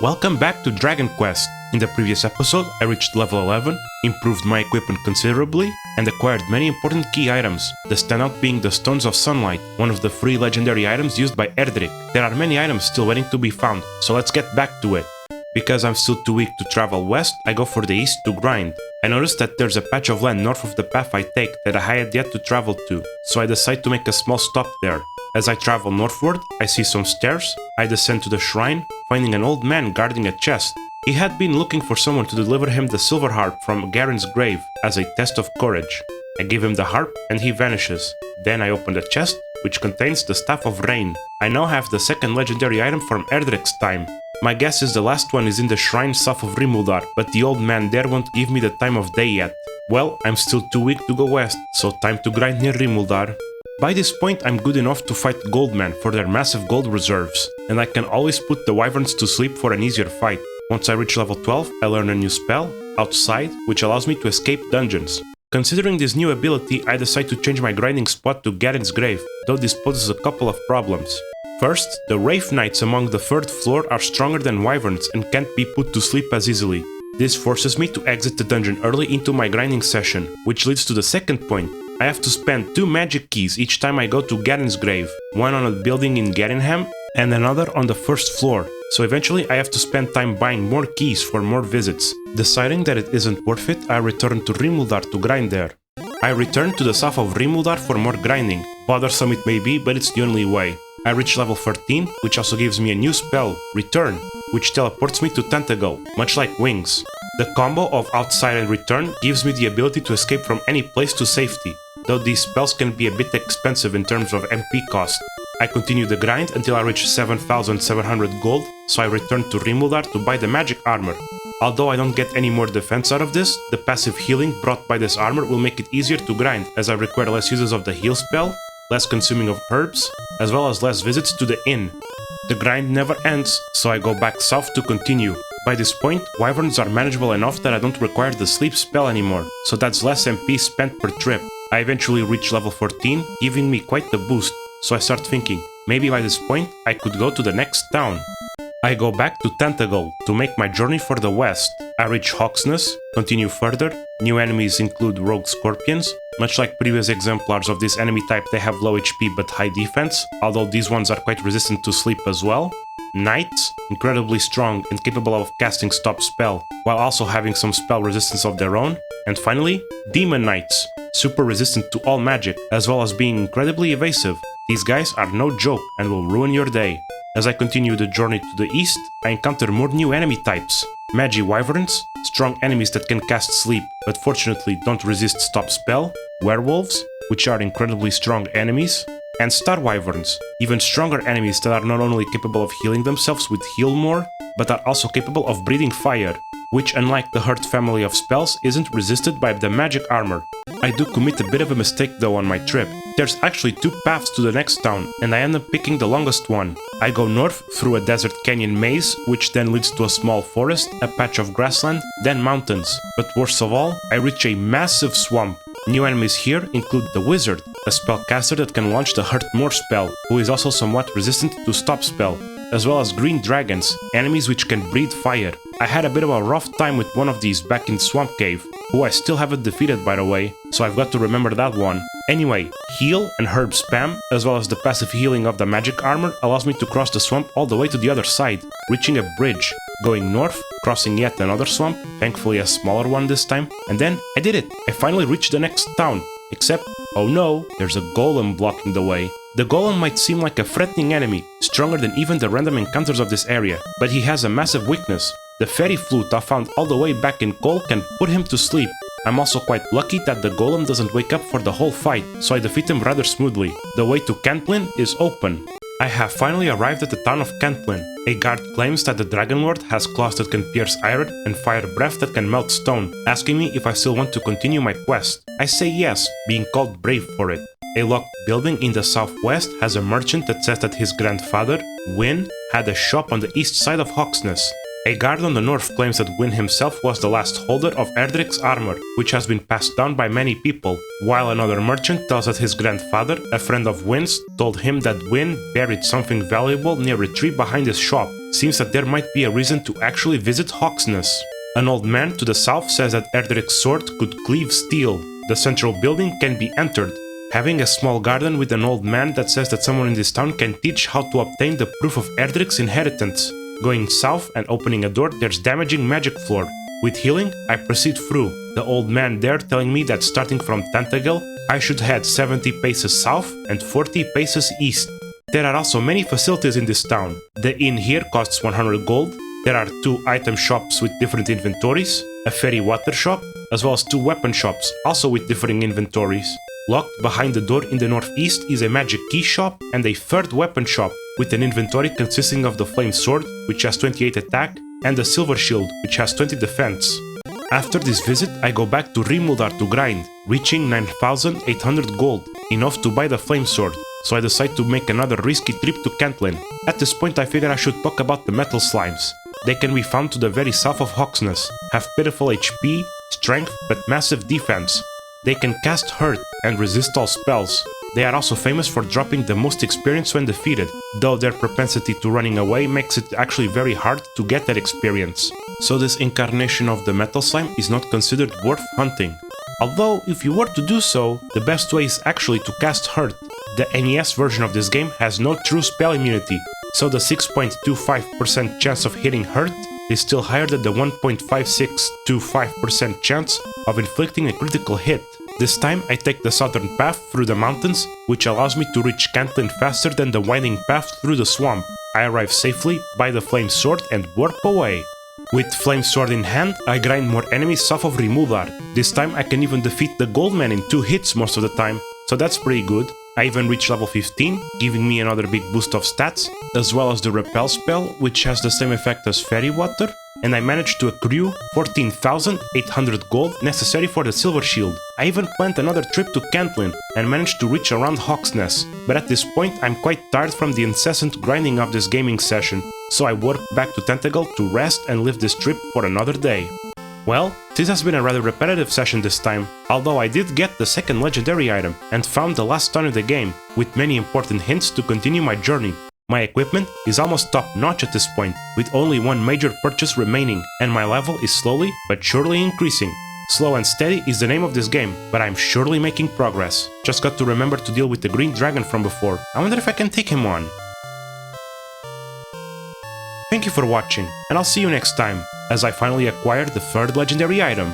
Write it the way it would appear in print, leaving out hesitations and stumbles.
Welcome back to Dragon Quest. In the previous episode, I reached level 11, improved my equipment considerably, and acquired many important key items, the standout being the Stones of Sunlight, one of the free legendary items used by Erdrick. There are many items still waiting to be found, so let's get back to it. Because I'm still too weak to travel west, I go for the east to grind. I noticed that there's a patch of land north of the path I take that I had yet to travel to, so I decide to make a small stop there. As I travel northward, I see some stairs, I descend to the shrine, finding an old man guarding a chest. He had been looking for someone to deliver him the silver harp from Garen's grave as a test of courage. I give him the harp and he vanishes. Then I open the chest, which contains the Staff of Rain. I now have the second legendary item from Erdrick's time. My guess is the last one is in the shrine south of Rimuldar, but the old man there won't give me the time of day yet. Well, I'm still too weak to go west, so time to grind near Rimuldar. By this point, I'm good enough to fight Goldmen for their massive gold reserves, and I can always put the wyverns to sleep for an easier fight. Once I reach level 12, I learn a new spell, Outside, which allows me to escape dungeons. Considering this new ability, I decide to change my grinding spot to Garen's grave, though this poses a couple of problems. First, the Wraith Knights among the 3rd floor are stronger than wyverns and can't be put to sleep as easily. This forces me to exit the dungeon early into my grinding session, which leads to the second point. I have to spend 2 magic keys each time I go to Garen's grave, one on a building in Garenham and another on the 1st floor, so eventually I have to spend time buying more keys for more visits. Deciding that it isn't worth it, I return to Rimuldar to grind there. I return to the south of Rimuldar for more grinding, bothersome it may be, but it's the only way. I reach level 13, which also gives me a new spell, Return, which teleports me to Tentacle, much like Wings. The combo of Outside and Return gives me the ability to escape from any place to safety, though these spells can be a bit expensive in terms of MP cost. I continue the grind until I reach 7,700 gold, so I return to Rimuldar to buy the magic armor. Although I don't get any more defense out of this, the passive healing brought by this armor will make it easier to grind, as I require less uses of the heal spell, less consuming of herbs, as well as less visits to the inn. The grind never ends, so I go back south to continue. By this point, wyverns are manageable enough that I don't require the sleep spell anymore, so that's less MP spent per trip. I eventually reach level 14, giving me quite the boost, so I start thinking, maybe by this point I could go to the next town. I go back to Tentacle to make my journey for the west. I reach Hawksness, continue further. New enemies include rogue scorpions. Much like previous exemplars of this enemy type, they have low HP but high defense, although these ones are quite resistant to sleep as well. Knights, incredibly strong and capable of casting stop spell, while also having some spell resistance of their own. And finally, Demon Knights, super resistant to all magic, as well as being incredibly evasive. These guys are no joke and will ruin your day. As I continue the journey to the east, I encounter more new enemy types. Magi wyverns, strong enemies that can cast sleep but fortunately don't resist stop spell, werewolves, which are incredibly strong enemies, and star wyverns, even stronger enemies that are not only capable of healing themselves with heal more, but are also capable of breathing fire, which unlike the Hurt family of spells isn't resisted by the magic armor. I do commit a bit of a mistake though on my trip. There's actually 2 paths to the next town, and I end up picking the longest one. I go north through a desert canyon maze, which then leads to a small forest, a patch of grassland, then mountains. But worst of all, I reach a massive swamp. New enemies here include the Wizard, a spellcaster that can launch the Hurt More spell, who is also somewhat resistant to stop spell, as well as green dragons, enemies which can breathe fire. I had a bit of a rough time with one of these back in Swamp Cave, who I still haven't defeated by the way, so I've got to remember that one. Anyway, heal and herb spam, as well as the passive healing of the magic armor, allows me to cross the swamp all the way to the other side, reaching a bridge, going north, crossing yet another swamp, thankfully a smaller one this time, and then I did it! I finally reached the next town. Except, oh no, there's a golem blocking the way. The golem might seem like a threatening enemy, stronger than even the random encounters of this area, but he has a massive weakness. The fairy flute I found all the way back in Cole can put him to sleep. I'm also quite lucky that the golem doesn't wake up for the whole fight, so I defeat him rather smoothly. The way to Cantlin is open. I have finally arrived at the town of Cantlin. A guard claims that the Dragon Lord has claws that can pierce iron and fire breath that can melt stone, asking me if I still want to continue my quest. I say yes, being called brave for it. A locked building in the southwest has a merchant that says that his grandfather, Wynn, had a shop on the east side of Hawksness. A guard on the north claims that Wynn himself was the last holder of Erdrick's armor, which has been passed down by many people, while another merchant tells that his grandfather, a friend of Wynn's, told him that Wynn buried something valuable near a tree behind his shop. seems that there might be a reason to actually visit Hawksness. An old man to the south says that Erdrick's sword could cleave steel. The central building can be entered. Having a small garden with an old man that says that someone in this town can teach how to obtain the proof of Erdrick's inheritance. Going south and opening a door, there's damaging magic floor. With healing, I proceed through. The old man there telling me that starting from Tentacle, I should head 70 paces south and 40 paces east. There are also many facilities in this town. The inn here costs 100 gold. There are 2 item shops with different inventories, a fairy water shop, as well as 2 weapon shops, also with differing inventories. Locked behind the door in the northeast is a magic key shop and a 3rd weapon shop, with an inventory consisting of the flame sword, which has 28 attack, and the silver shield, which has 20 defense. After this visit, I go back to Rimuldar to grind, reaching 9,800 gold, enough to buy the flame sword, so I decide to make another risky trip to Cantlin. At this point I figure I should talk about the metal slimes. They can be found to the very south of Hawksness, have pitiful HP, strength, but massive defense. They can cast hurt and resist all spells. They are also famous for dropping the most experience when defeated, though their propensity to running away makes it actually very hard to get that experience. So this incarnation of the metal slime is not considered worth hunting. Although, if you were to do so, the best way is actually to cast hurt. The NES version of this game has no true spell immunity, so the 6.25% chance of hitting hurt is still higher than the 1.5625% chance of inflicting a critical hit. This time I take the southern path through the mountains, which allows me to reach Cantlin faster than the winding path through the swamp. I arrive safely, buy the flame sword and warp away. With flame sword in hand, I grind more enemies south of Rimuldar. This time I can even defeat the gold man in 2 hits most of the time, so that's pretty good. I even reached level 15, giving me another big boost of stats, as well as the repel spell, which has the same effect as fairy water, and I managed to accrue 14,800 gold necessary for the silver shield. I even planned another trip to Cantlin and managed to reach around Hawksness, but at this point I'm quite tired from the incessant grinding of this gaming session, so I warp back to Tentacle to rest and leave this trip for another day. Well, this has been a rather repetitive session this time, although I did get the 2nd legendary item and found the last stone in the game, with many important hints to continue my journey. My equipment is almost top-notch at this point, with only 1 major purchase remaining, and my level is slowly but surely increasing. Slow and steady is the name of this game, but I'm surely making progress. Just got to remember to deal with the green dragon from before. I wonder if I can take him on. Thank you for watching, and I'll see you next time, as I finally acquire the 3rd legendary item.